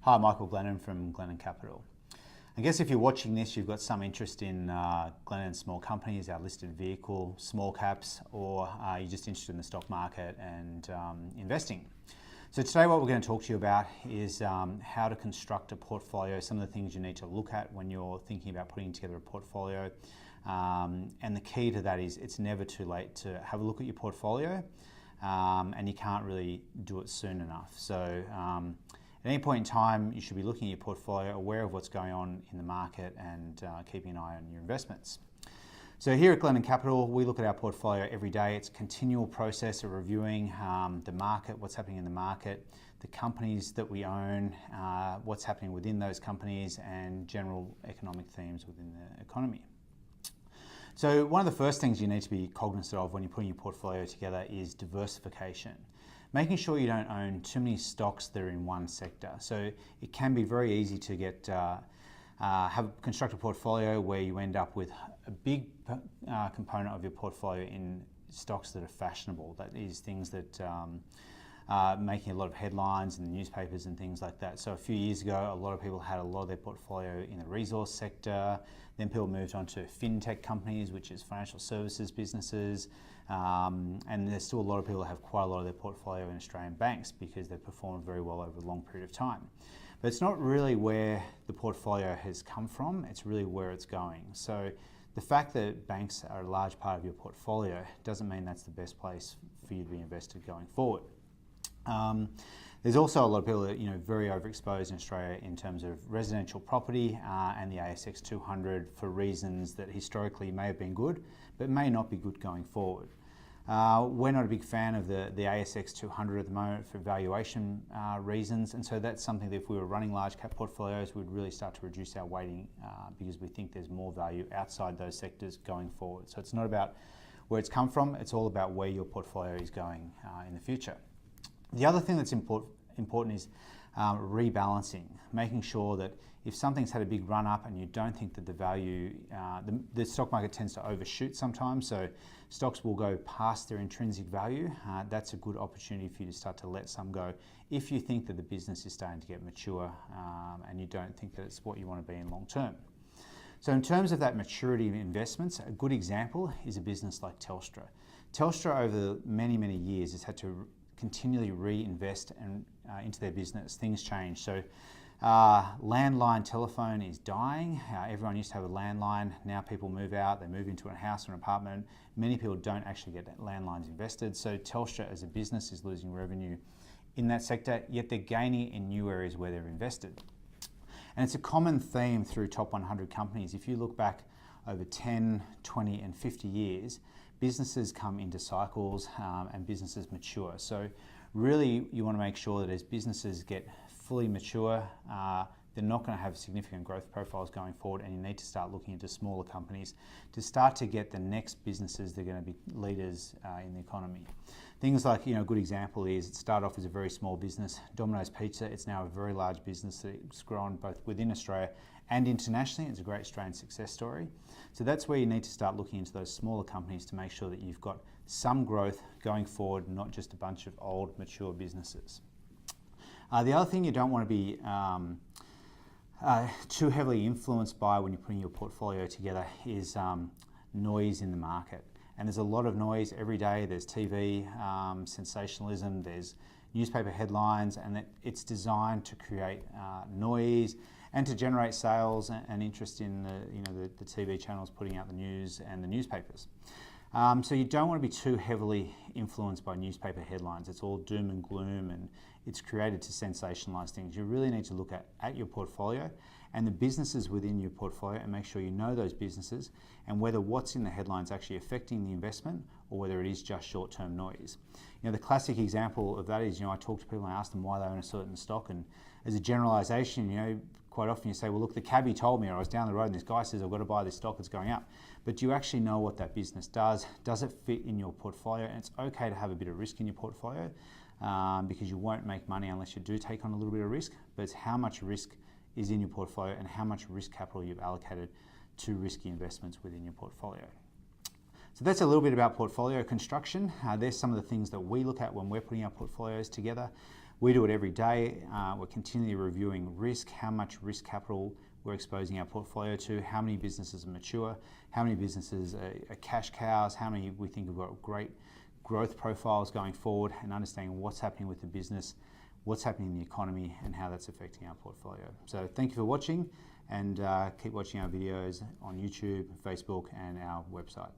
Hi, Michael Glennon from Glennon Capital. I guess if you're watching this, you've got some interest in Glennon Small Companies, our listed vehicle, small caps, or you're just interested in the stock market and investing. So today what we're going to talk to you about is how to construct a portfolio, some of the things you need to look at when you're thinking about putting together a portfolio. And the key to that is it's never too late to have a look at your portfolio, and you can't really do it soon enough. So at any point in time, you should be looking at your portfolio, aware of what's going on in the market, and keeping an eye on your investments. So here at Glennon Capital, we look at our portfolio every day. It's a continual process of reviewing the market, what's happening in the market, the companies that we own, what's happening within those companies, and general economic themes within the economy. So one of the first things you need to be cognizant of when you're putting your portfolio together is diversification. Making sure you don't own too many stocks that are in one sector. So it can be very easy to construct a portfolio where you end up with a big component of your portfolio in stocks that are fashionable. That is things that are making a lot of headlines in the newspapers and things like that. So a few years ago, a lot of people had a lot of their portfolio in the resource sector. Then people moved on to fintech companies, which is financial services businesses. And there's still a lot of people that have quite a lot of their portfolio in Australian banks because they've performed very well over a long period of time. But it's not really where the portfolio has come from, it's really where it's going. So the fact that banks are a large part of your portfolio doesn't mean that's the best place for you to be invested going forward. There's also a lot of people that very overexposed in Australia in terms of residential property and the ASX 200 for reasons that historically may have been good, but may not be good going forward. We're not a big fan of the ASX 200 at the moment for valuation reasons, and so that's something that if we were running large cap portfolios, we'd really start to reduce our weighting because we think there's more value outside those sectors going forward. So it's not about where it's come from, it's all about where your portfolio is going in the future. The other thing that's important is rebalancing, making sure that if something's had a big run up and you don't think that the value, the stock market tends to overshoot sometimes, so stocks will go past their intrinsic value. That's a good opportunity for you to start to let some go if you think that the business is starting to get mature and you don't think that it's what you want to be in long term. So in terms of that maturity of investments, a good example is a business like Telstra. Telstra over many, many years has had to continually reinvest into their business. Things change. So landline telephone is dying. Everyone used to have a landline. Now people move out, they move into a house or an apartment. Many people don't actually get landlines invested. So Telstra as a business is losing revenue in that sector, yet they're gaining in new areas where they're invested. And it's a common theme through top 100 companies. If you look back over 10, 20 and 50 years, businesses come into cycles and businesses mature. So really you want to make sure that as businesses get fully mature, they're not going to have significant growth profiles going forward, and you need to start looking into smaller companies to start to get the next businesses that are going to be leaders in the economy. Things like, a good example is it started off as a very small business, Domino's Pizza. It's now a very large business that's grown both within Australia and internationally. It's a great Australian success story. So that's where you need to start looking into those smaller companies to make sure that you've got some growth going forward, not just a bunch of old, mature businesses. The other thing you don't want to be too heavily influenced by when you're putting your portfolio together is noise in the market. And there's a lot of noise every day. There's TV, sensationalism, there's newspaper headlines, and it's designed to create noise and to generate sales and interest in the TV channels putting out the news and the newspapers. So you don't want to be too heavily influenced by newspaper headlines. It's all doom and gloom, and it's created to sensationalize things. You really need to look at your portfolio and the businesses within your portfolio and make sure you know those businesses and whether what's in the headlines actually affecting the investment or whether it is just short-term noise. The classic example of that is, I talk to people and I ask them why they own a certain stock, and as a generalization, quite often you say, well, look, the cabbie told me, or I was down the road and this guy says I've got to buy this stock, it's going up. But do you actually know what that business does? Does it fit in your portfolio? And it's okay to have a bit of risk in your portfolio because you won't make money unless you do take on a little bit of risk, but it's how much risk is in your portfolio and how much risk capital you've allocated to risky investments within your portfolio. So that's a little bit about portfolio construction. There's some of the things that we look at when we're putting our portfolios together. We do it every day. We're continually reviewing risk, how much risk capital we're exposing our portfolio to, how many businesses are mature, how many businesses are cash cows, how many we think have got great growth profiles going forward, and understanding what's happening with the business, what's happening in the economy, and how that's affecting our portfolio. So thank you for watching, and keep watching our videos on YouTube, Facebook, and our website.